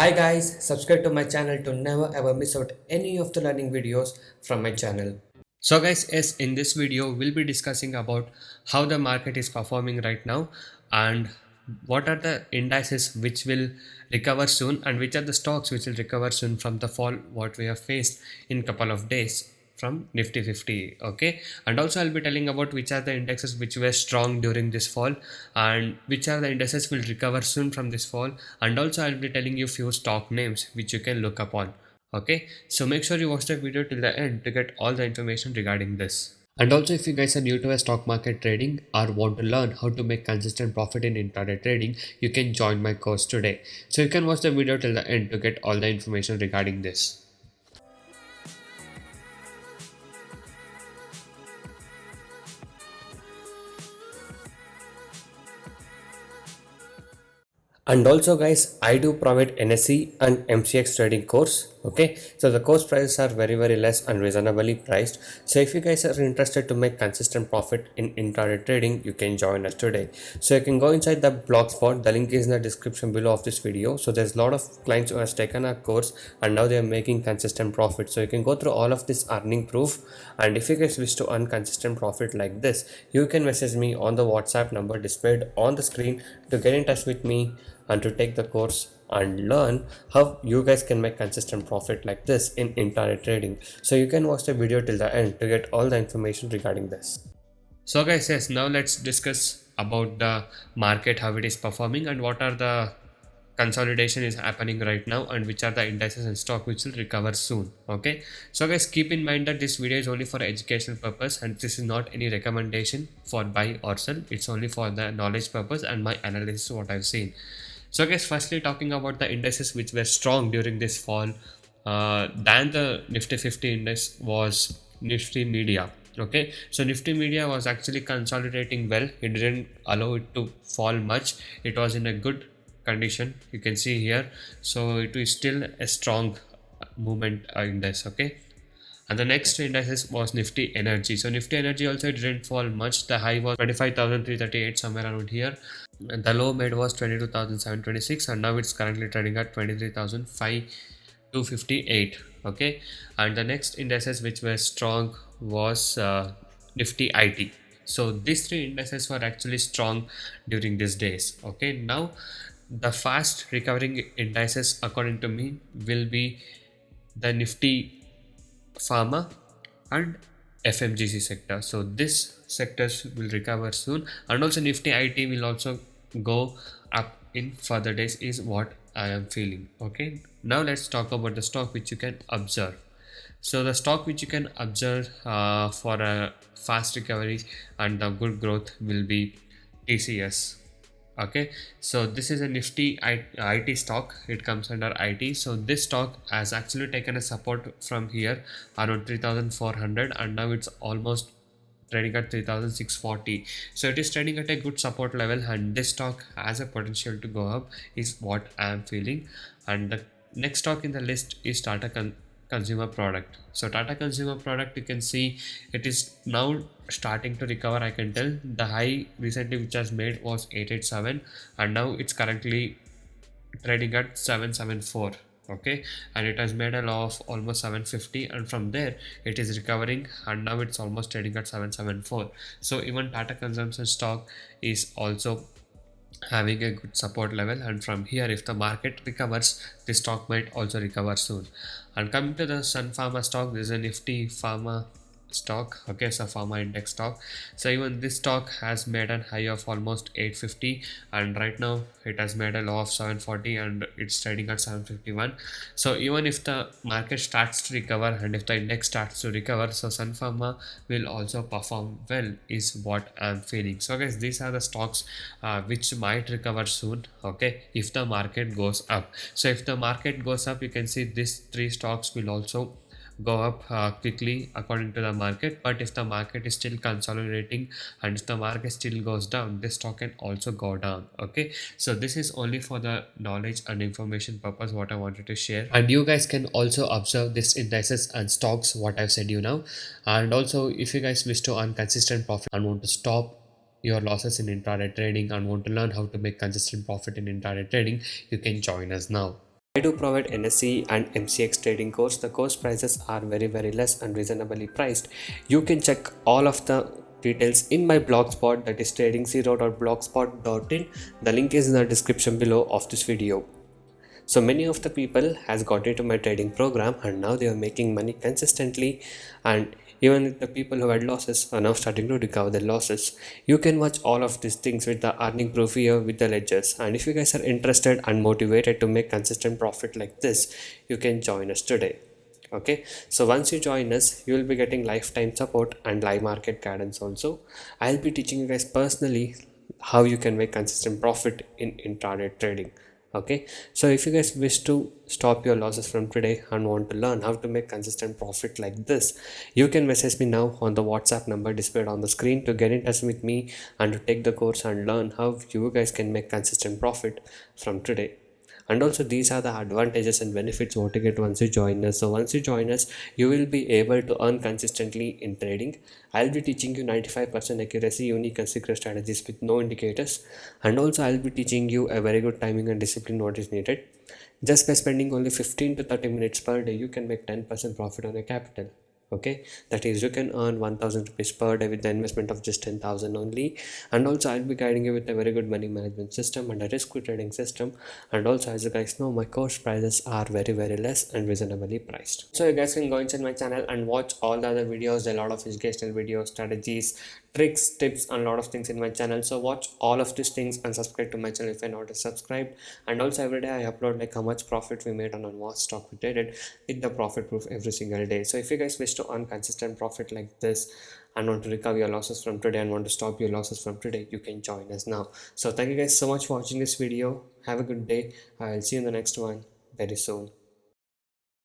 Hi guys, subscribe to my channel to never ever miss out any of the learning videos from my channel. So guys, yes, in this video we'll be discussing about how the market is performing right now and what are the indices which will recover soon and which are the stocks which will recover soon from the fall what we have faced in couple of days from Nifty 50. Okay, and also I'll be telling about which are the indexes which were strong during this fall and which are the indices will recover soon from this fall, and also I'll be telling you few stock names which you can look upon. Okay, so make sure you watch the video till the end to get all the information regarding this. And also, if you guys are new to a stock market trading or want to learn how to make consistent profit in intraday trading, you can join my course today. So you can watch the video till the end to get all the information regarding this. And also guys, I do provide NSE and MCX trading course. Okay, so the course prices are very less and reasonably priced. So if you guys are interested to make consistent profit in intraday trading, you can join us today. So you can go inside the blogspot. The link is in the description below of this video. So there's a lot of clients who has taken our course and now they are making consistent profit. So you can go through all of this earning proof, and if you guys wish to earn consistent profit like this, you can message me on the WhatsApp number displayed on the screen to get in touch with me and to take the course and learn how you guys can make consistent profit like this in intraday trading. So you can watch the video till the end to get all the information regarding this. So guys, yes, now let's discuss about the market, how it is performing and what are the consolidation is happening right now and which are the indices and stock which will recover soon. Okay, so guys, keep in mind that this video is only for educational purpose and this is not any recommendation for buy or sell. It's only for the knowledge purpose and my analysis what I've seen. So guys, firstly talking about the indices which were strong during this fall, than the Nifty 50 index was Nifty Media. Okay, so Nifty Media was actually consolidating well. It didn't allow it to fall much. It was in a good condition. You can see here. So it is still a strong movement index. Okay, and the next indices was Nifty Energy. So Nifty Energy also didn't fall much. The high was 25,338 somewhere around here. And the low made was 22,726 and now it's currently trading at 23,558. Okay, and the next indices which were strong was Nifty IT. So these three indices were actually strong during these days. Okay, now the fast recovering indices according to me will be the Nifty Pharma and FMGC sector. So this sectors will recover soon, and also Nifty IT will also go up in further days is what I am feeling. Okay, now let's talk about the stock which you can observe. So the stock which you can observe for a fast recovery and a good growth will be TCS. Okay, so this is a Nifty IT stock. It comes under IT. So this stock has actually taken a support from here around 3400 and now it's almost trading at 3640. So it is trading at a good support level and this stock has a potential to go up is what I am feeling. And the next stock in the list is Consumer Product. So Tata Consumer Product, you can see it is now starting to recover. I can tell the high recently which has made was 887 and now it's currently trading at 774. Okay, and it has made a low of almost 750 and from there it is recovering and now it's almost trading at 774. So even Tata consumption stock is also having a good support level, and from here if the market recovers the stock might also recover soon. And coming to the Sun Pharma stock, this is a Nifty Pharma stock. Okay, so pharma index stock. So even this stock has made a high of almost 850 and right now it has made a low of 740 and it's trading at 751. So even if the market starts to recover and if the index starts to recover, so Sun Pharma will also perform well is what I'm feeling. So guys, these are the stocks which might recover soon. Okay, if the market goes up. So if the market goes up, you can see these three stocks will also go up quickly according to the market. But if the market is still consolidating and if the market still goes down, this stock can also go down. Okay, so this is only for the knowledge and information purpose what I wanted to share, and you guys can also observe this indices and stocks what I've said you now. And also if you guys wish to earn consistent profit and want to stop your losses in intraday trading and want to learn how to make consistent profit in intraday trading, you can join us now. I do provide NSE and MCX trading course. The course prices are very less and reasonably priced. You can check all of the details in my blogspot, that is tradingzero.blogspot.in. The link is in the description below of this video. So many of the people has got into my trading program and now they are making money consistently, and even the people who had losses are now starting to recover their losses. You can watch all of these things with the earning proof here with the ledgers, and if you guys are interested and motivated to make consistent profit like this, you can join us today. Okay, so once you join us, you will be getting lifetime support and live market guidance also. I'll be teaching you guys personally how you can make consistent profit in intraday trading. Okay, so if you guys wish to stop your losses from today and want to learn how to make consistent profit like this, you can message me now on the WhatsApp number displayed on the screen to get in touch with me and to take the course and learn how you guys can make consistent profit from today. And also these are the advantages and benefits what you get once you join us. So once you join us, you will be able to earn consistently in trading. I'll be teaching you 95% accuracy unique and secret strategies with no indicators, and also I'll be teaching you a very good timing and discipline what is needed. Just by spending only 15 to 30 minutes per day, you can make 10% profit on your capital. Okay, that is, you can earn 1000 rupees per day with the investment of just 10,000 only. And also I'll be guiding you with a very good money management system and a risk trading system. And also, as you guys know, my course prices are very less and reasonably priced. So you guys can go inside my channel and watch all the other videos, a lot of educational videos, strategies, tricks, tips, and a lot of things in my channel. So watch all of these things and subscribe to my channel if you're not subscribed. And also every day I upload like how much profit we made on what stock we traded with the profit proof every single day. So if you guys wish to earn consistent profit like this and want to recover your losses from today and want to stop your losses from today, you can join us now. So thank you guys so much for watching this video. Have a good day. I'll see you in the next one very soon.